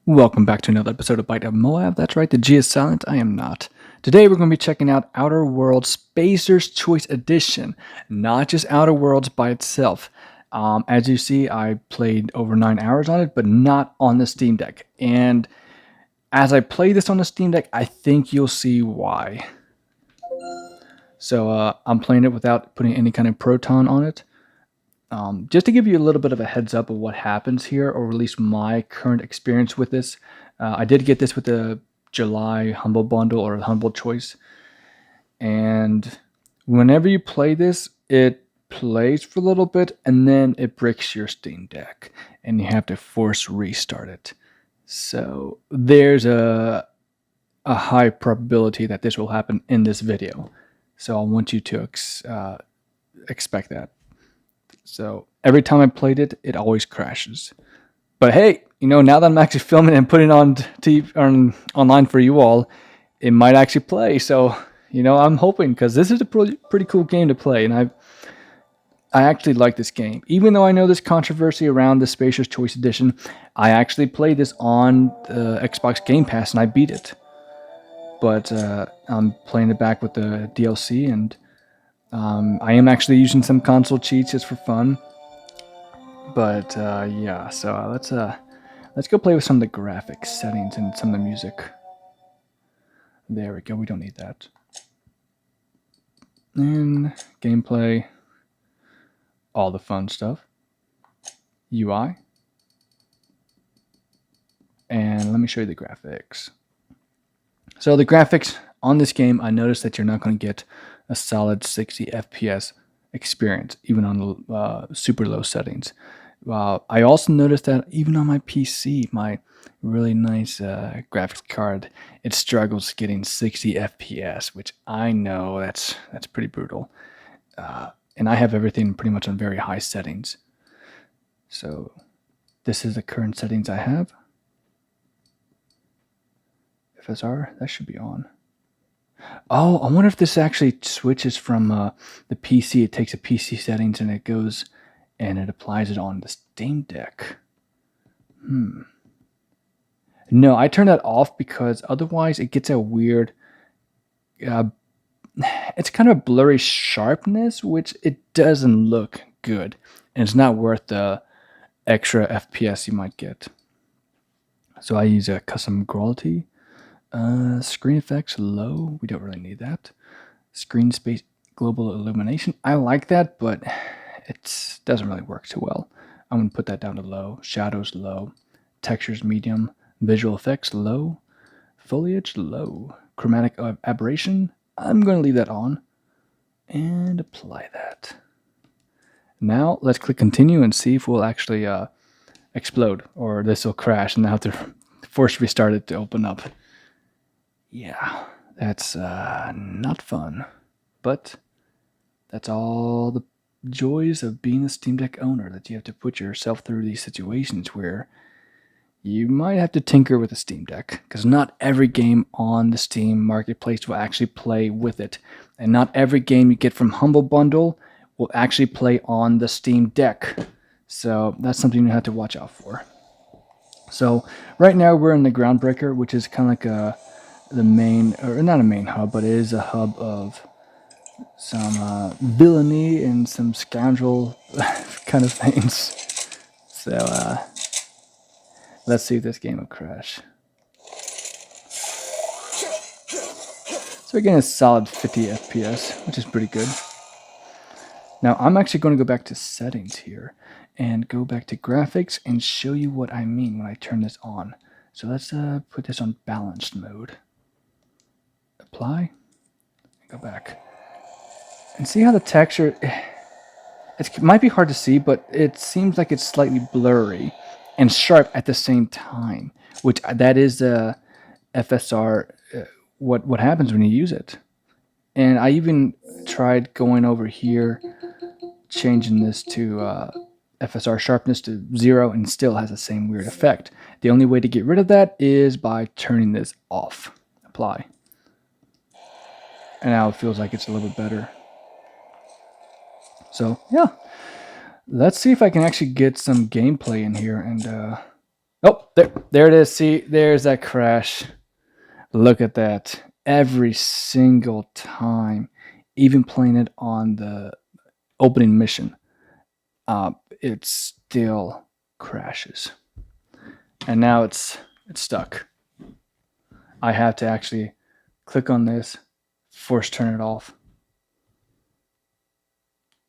Welcome back to another episode of Bite of Moab. That's right, the G is silent. I am not. Today we're going to be checking out Outer Worlds Spacer's Choice Edition, not just Outer Worlds by itself. As you see, I played over 9 hours on it, but not on the Steam Deck. And as I play this on the Steam Deck, I think you'll see why. So I'm playing it without putting any kind of Proton on it. Just to give you a little bit of a heads up of what happens here, or at least my current experience with this. I did get this with the July Humble Bundle or Humble Choice. And whenever you play this, it plays for a little bit and then it breaks your Steam Deck and you have to force restart it. So there's a high probability that this will happen in this video. So I want you to expect that. So every time I played it, it always crashes. But hey, now that I'm actually filming and putting on online for you all, it might actually play. So, I'm hoping, because this is a pretty cool game to play. And I actually like this game. Even though I know there's controversy around the Spacer's Choice Edition, I actually played this on the Xbox Game Pass and I beat it. But I'm playing it back with the DLC, and I am actually using some console cheats just for fun. But yeah, so let's go play with some of the graphics settings and some of the music. There we go. We don't need that. And gameplay, all the fun stuff. UI. And let me show you the graphics. So the graphics on this game, I noticed that you're not going to get a solid 60 FPS experience, even on the super low settings. I also noticed that even on my PC, my really nice graphics card, it struggles getting 60 FPS, which I know that's pretty brutal. And I have everything pretty much on very high settings. So this is the current settings I have. FSR, that should be on. Oh, I wonder if this actually switches from the PC. It takes a PC settings and it goes and it applies it on the Steam Deck. No, I turned that off because otherwise it gets a weird... it's kind of a blurry sharpness, which it doesn't look good. And it's not worth the extra FPS you might get. So I use a custom quality. Screen effects low. We don't really need that. Screen space global illumination. I like that, but it doesn't really work too well. I'm going to put that down to low. Shadows low. Textures medium. Visual effects low. Foliage low. Chromatic aberration. I'm going to leave that on and apply that. Now let's click continue and see if we'll actually explode, or this will crash and I'll have to force restart it to open up. Yeah, that's not fun, but that's all the joys of being a Steam Deck owner, that you have to put yourself through these situations where you might have to tinker with the Steam Deck, because not every game on the Steam Marketplace will actually play with it, and not every game you get from Humble Bundle will actually play on the Steam Deck, so that's something you have to watch out for. So right now we're in the Groundbreaker, which is kind of like the main, or not a main hub, but it is a hub of some villainy and some scoundrel kind of things. So let's see if this game will crash. So again, it's solid 50 FPS, which is pretty good. Now I'm actually going to go back to settings here and go back to graphics and show you what I mean when I turn this on. So let's put this on balanced mode. Apply, go back, and see how the texture, it might be hard to see, but it seems like it's slightly blurry and sharp at the same time, which that is the FSR, what happens when you use it. And I even tried going over here, changing this to FSR sharpness to 0, and still has the same weird effect. The only way to get rid of that is by turning this off. Apply. And now it feels like it's a little bit better. So, yeah. Let's see if I can actually get some gameplay in here. And Oh, there it is. See, there's that crash. Look at that. Every single time, even playing it on the opening mission, it still crashes. And now it's stuck. I have to actually click on this, force turn it off.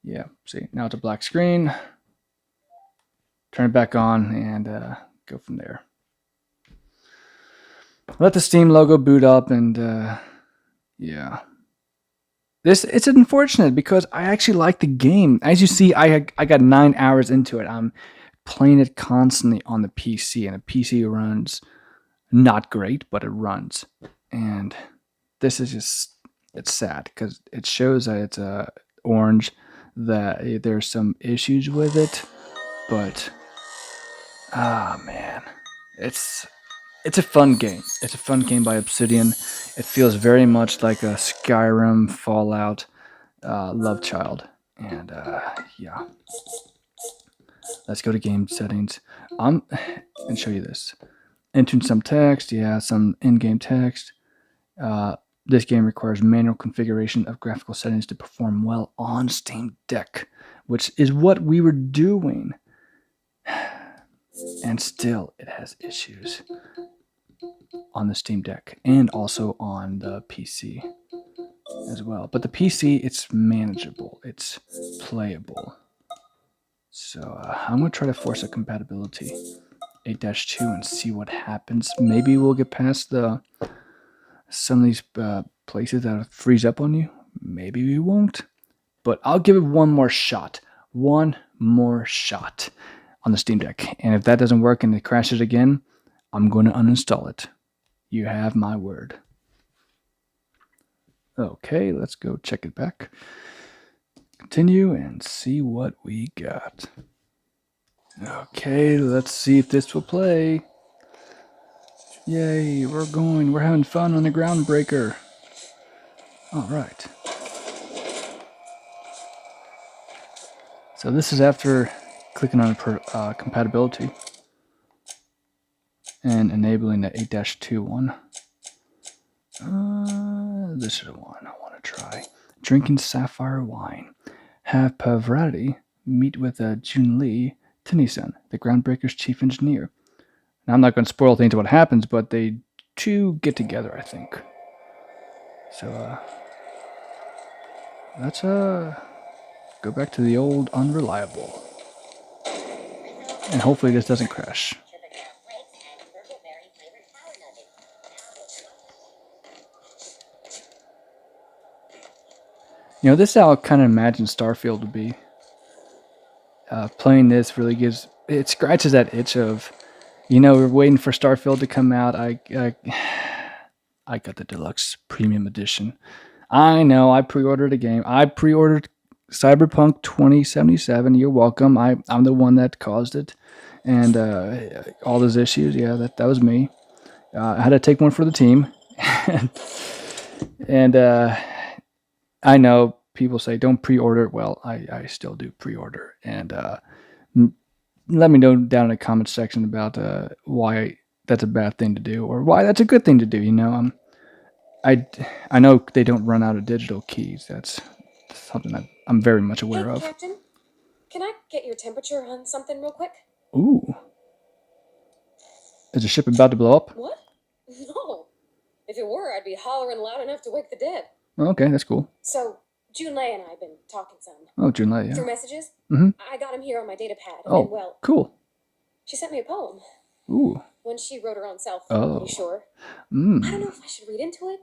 Yeah, see, now it's a black screen. Turn it back on and go from there. Let the Steam logo boot up and yeah. It's unfortunate because I actually like the game. As you see, I got 9 hours into it. I'm playing it constantly on the PC, and the PC runs not great, but it runs. And this is just, it's sad because it shows that it's orange, that there's some issues with it, but man, it's a fun game. It's a fun game by Obsidian. It feels very much like a Skyrim, Fallout, love child. And yeah, let's go to game settings. And show you this. Entering some text, yeah, some in-game text. This game requires manual configuration of graphical settings to perform well on Steam Deck, which is what we were doing. And still, it has issues on the Steam Deck and also on the PC as well. But the PC, it's manageable. It's playable. So I'm going to try to force a compatibility 8-2 and see what happens. Maybe we'll get past some of these places that freeze up on you. Maybe we won't. But I'll give it one more shot. One more shot on the Steam Deck. And if that doesn't work and it crashes again, I'm going to uninstall it. You have my word. Okay, let's go check it back. Continue and see what we got. Okay, let's see if this will play. Yay, we're having fun on the Groundbreaker. All right. So this is after clicking on compatibility and enabling the 8-2 one. This is the one I want to try. Drinking sapphire wine. Have Pavarati meet with Jun Lee Tennyson, the Groundbreaker's chief engineer. Now, I'm not going to spoil things what happens, but they two get together, I think. So, let's go back to the old unreliable. And hopefully this doesn't crash. You know, this is how I kind of imagine Starfield to be. Playing this really it scratches that itch of, we're waiting for Starfield to come out. I got the deluxe premium edition. I know, I pre-ordered a game. I pre-ordered Cyberpunk 2077. You're welcome. I'm the one that caused it. And all those issues, yeah, that was me. I had to take one for the team. and I know people say don't pre-order. Well, I still do pre-order. And let me know down in the comments section about why that's a bad thing to do or why that's a good thing to do. I know they don't run out of digital keys. That's something that I'm very much aware of. Captain, can I get your temperature on something real quick? Ooh. Is the ship about to blow up? What? No. If it were, I'd be hollering loud enough to wake the dead. Oh, okay, that's cool. So, Junlei and I have been talking some. Oh, Junlei, yeah. Through messages? Mm-hmm. I got him here on my data pad. Oh, and, well, cool. She sent me a poem. Ooh. One she wrote her own self. Oh. Are you sure? Mm. I don't know if I should read into it.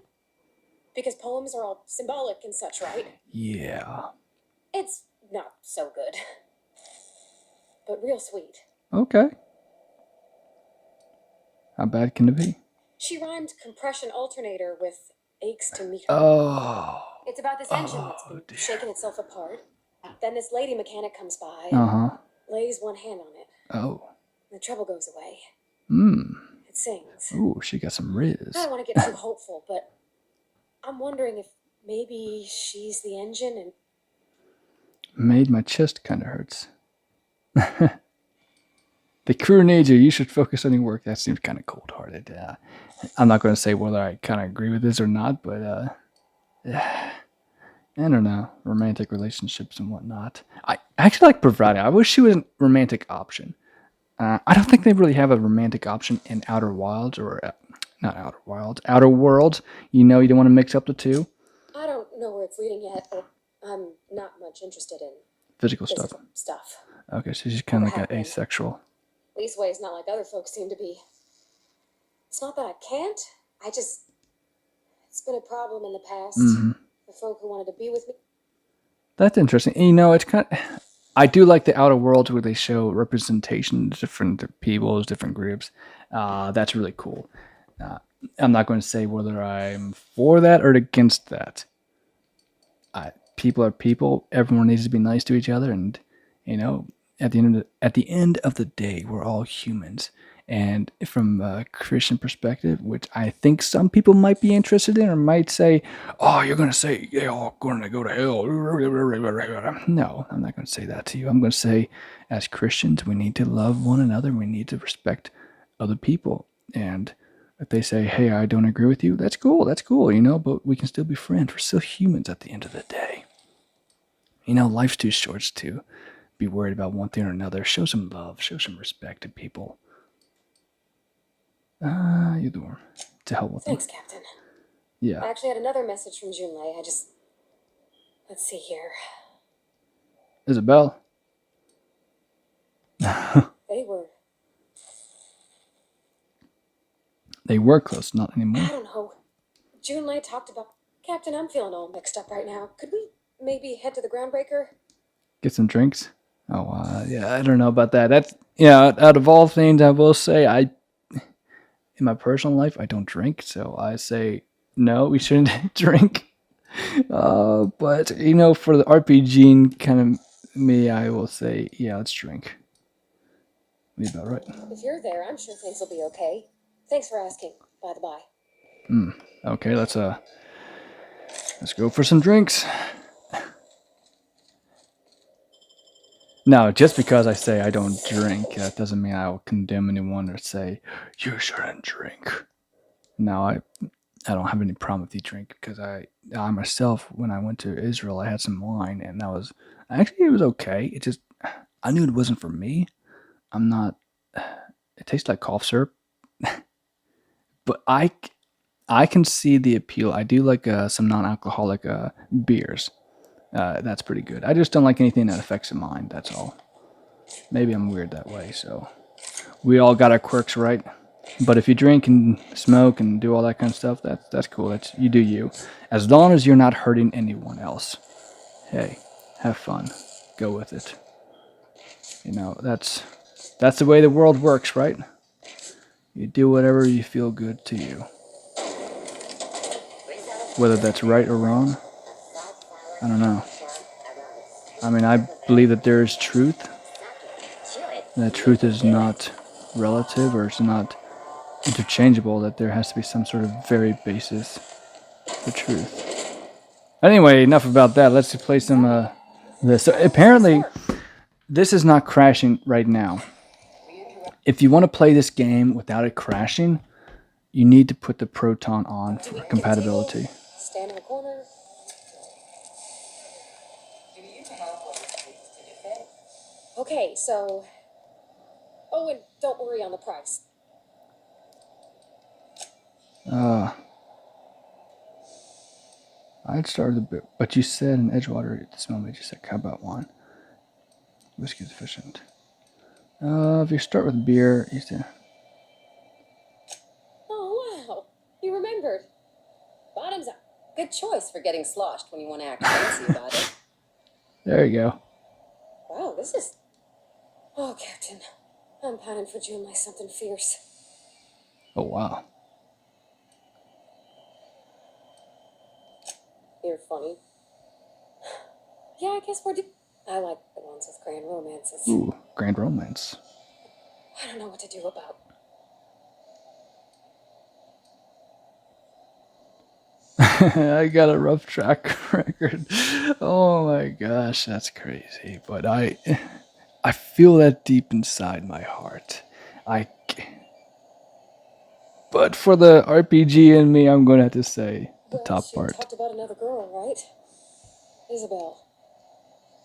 Because poems are all symbolic and such, right? Yeah. It's not so good. But real sweet. Okay. How bad can it be? She rhymed compression alternator with aches to meet her. Oh. It's about this engine that's been shaking itself apart. Then this lady mechanic comes by lays one hand on it. Oh. The trouble goes away. It sings. Ooh, she got some riz. I don't want to get too hopeful, but I'm wondering if maybe she's the engine and... Made my chest kind of hurts. The crew needs you. You should focus on your work. That seems kind of cold-hearted. I'm not going to say whether I kind of agree with this or not, but I don't know. Romantic relationships and whatnot. I actually like Bravado. I wish she was a romantic option. I don't think they really have a romantic option in Outer Wilds or not Outer Wilds, Outer Worlds. You know, you don't want to mix up the two. I don't know where it's leading yet, but I'm not much interested in Physical stuff. Okay, so she's kind of like an asexual. Leastways not like other folks seem to be. It's not that I can't. It's been a problem in the past. Mm-hmm. The folk who wanted to be with me. That's interesting. You know, it's kind of, I do like the Outer Worlds where they show representation of different peoples, different groups. That's really cool. I'm not going to say whether I'm for that or against that. People are people. Everyone needs to be nice to each other, and you know, at the end of the day, we're all humans. And from a Christian perspective, which I think some people might be interested in, or might say, "Oh, you're going to say they're all going to go to hell." No, I'm not going to say that to you. I'm going to say, as Christians, we need to love one another. We need to respect other people. And if they say, "Hey, I don't agree with you," that's cool, you know, but we can still be friends. We're still humans at the end of the day. You know, life's too short to be worried about one thing or another. Show some love, show some respect to people. You're the one to help with Thanks, Captain. Yeah. I actually had another message from Junlei. Let's see here. Isabel. They were close, not anymore. I don't know. Junlei talked about... Captain, I'm feeling all mixed up right now. Could we maybe head to the groundbreaker? Get some drinks? Oh, yeah, I don't know about that. That's, out of all things, I will say, in my personal life, I don't drink, so I say, no, we shouldn't drink. But, for the RPG kind of me, I will say, yeah, let's drink. Be about right. If you're there, I'm sure things will be okay. Thanks for asking, by the by. Okay, let's go for some drinks. Now, just because I say I don't drink, that doesn't mean I will condemn anyone or say, you shouldn't drink. No, I don't have any problem with you drink, because I myself, when I went to Israel, I had some wine, and it was okay. It just, I knew it wasn't for me. It tastes like cough syrup. But I can see the appeal. I do like some non-alcoholic beers. That's pretty good. I just don't like anything that affects the mind, that's all. Maybe I'm weird that way, so. We all got our quirks, right? But if you drink and smoke and do all that kind of stuff, that's cool. You do you. As long as you're not hurting anyone else. Hey, have fun. Go with it. That's the way the world works, right? You do whatever you feel good to you. Whether that's right or wrong, I don't know. I mean, I believe that there is truth. That truth is not relative, or it's not interchangeable, that there has to be some sort of very basis for truth. Anyway, enough about that. Let's play some this. So apparently, this is not crashing right now. If you want to play this game without it crashing, you need to put the Proton on for compatibility. Stand in the corner. Okay, so... Oh, and don't worry on the price. I'd start with a bit, but you said in Edgewater at this moment, you said, how about one? Whiskey is efficient. If you start with beer, you say... Oh, wow. You remembered. Bottoms up. Good choice for getting sloshed when you want to act fancy about it. There you go. Wow, this is... Oh, Captain. I'm pining for Junlei something fierce. Oh, wow. You're funny. Yeah, I guess we're... I like the ones with grand romances. Ooh, grand romance. I don't know what to do about... I got a rough track record. Oh my gosh, that's crazy. But I feel that deep inside my heart. I. But for the RPG in me, I'm going to have to say the Well, top she part. talked about another girl, right? Isabel.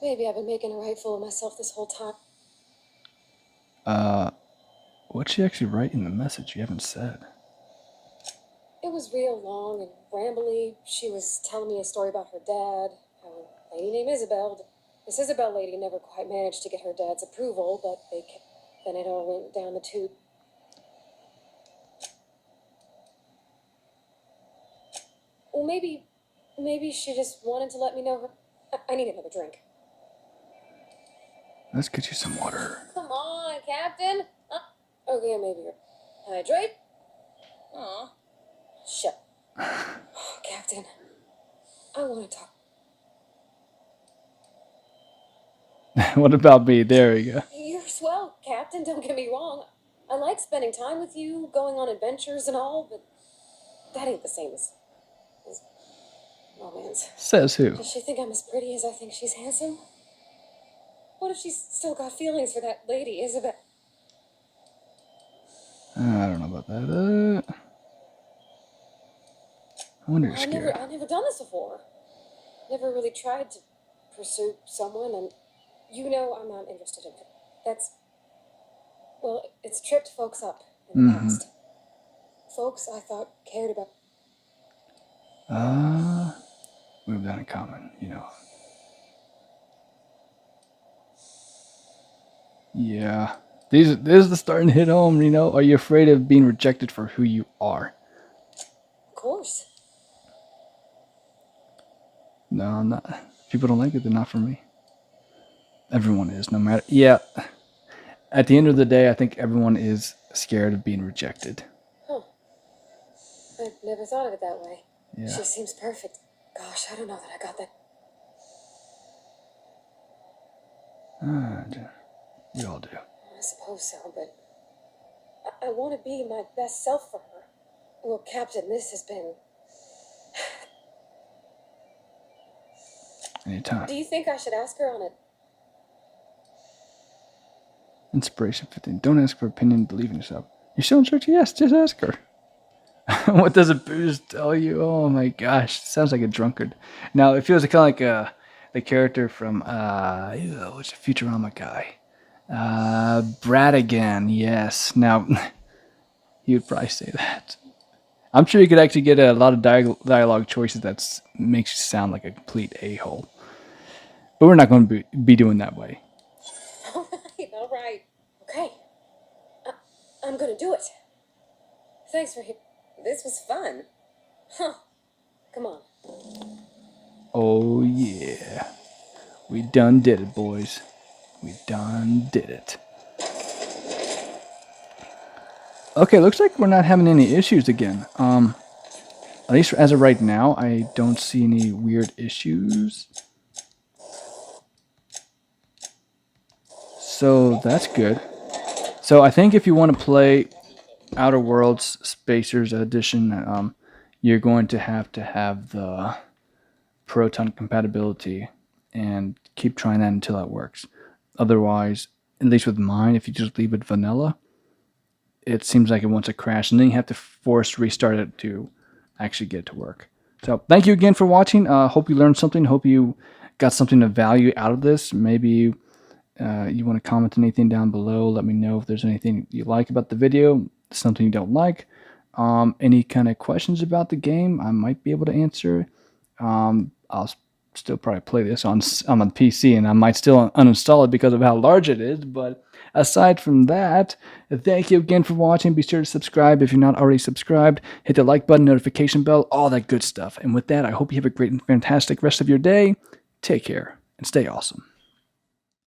Maybe I've been making a right fool of myself this whole time. What'd she actually write in the message you haven't said? It was real long and rambly. She was telling me a story about her dad, how a lady named Isabel. This Isabel lady never quite managed to get her dad's approval, but then it all went down the tube. Well, maybe she just wanted to let me know her. I need another drink. Let's get you some water. Come on, Captain. Okay, maybe you're. Hydrate. Aw. Shut. Oh, Captain. I want to talk. What about me? There we go. You're swell, Captain, don't get me wrong. I like spending time with you, going on adventures and all, but that ain't the same as romance. Says who? Does she think I'm as pretty as I think she's handsome? What if she's still got feelings for that lady, Isabel? I don't know about that. I wonder if you're scared. I've never done this before. Never really tried to pursue someone, and you know I'm not interested in it. Well, it's tripped folks up in the past. Folks I thought cared about. We have that in common, you know. Yeah. This is the starting to hit home, you know. Are you afraid of being rejected for who you are? Of course. No, I'm not. If people don't like it, they're not for me. Everyone is, no matter. Yeah. At the end of the day, I think everyone is scared of being rejected. Huh. I've never thought of it that way. Yeah. She seems perfect. Gosh, I don't know that I got that. We all do. I suppose so, but I want to be my best self for her. Well, Captain, this has been. Anytime. Do you think I should ask her on it? Inspiration 15. Don't ask for opinion, believe in yourself. You're still in church? Yes, just ask her. What does a Buddhist tell you? Oh my gosh, sounds like a drunkard. Now it feels kind of like the character from what's the Futurama guy? Bradigan. Yes. Now he would probably say that. I'm sure you could actually get a lot of dialogue choices that makes you sound like a complete a-hole. But we're not going to be doing that way. All right. Okay. I'm gonna do it. Thanks for this was fun. Huh. Come on. Oh yeah. We done did it, boys. We done did it. Okay, looks like we're not having any issues again. At least as of right now, I don't see any weird issues. So that's good. So I think if you want to play Outer Worlds Spacers Edition, you're going to have the Proton compatibility and keep trying that until it works. Otherwise, at least with mine, if you just leave it vanilla, it seems like it wants to crash, and then you have to force restart it to actually get it to work. So thank you again for watching. Hope you learned something. Hope you got something of value out of this. Maybe you want to comment anything down below. Let me know if there's anything you like about the video, something you don't like. Any kind of questions about the game, I might be able to answer. I'll still probably play this on the PC, and I might still uninstall it because of how large it is. But aside from that, thank you again for watching. Be sure to subscribe if you're not already subscribed. Hit the like button, notification bell, all that good stuff. And with that, I hope you have a great and fantastic rest of your day. Take care and stay awesome.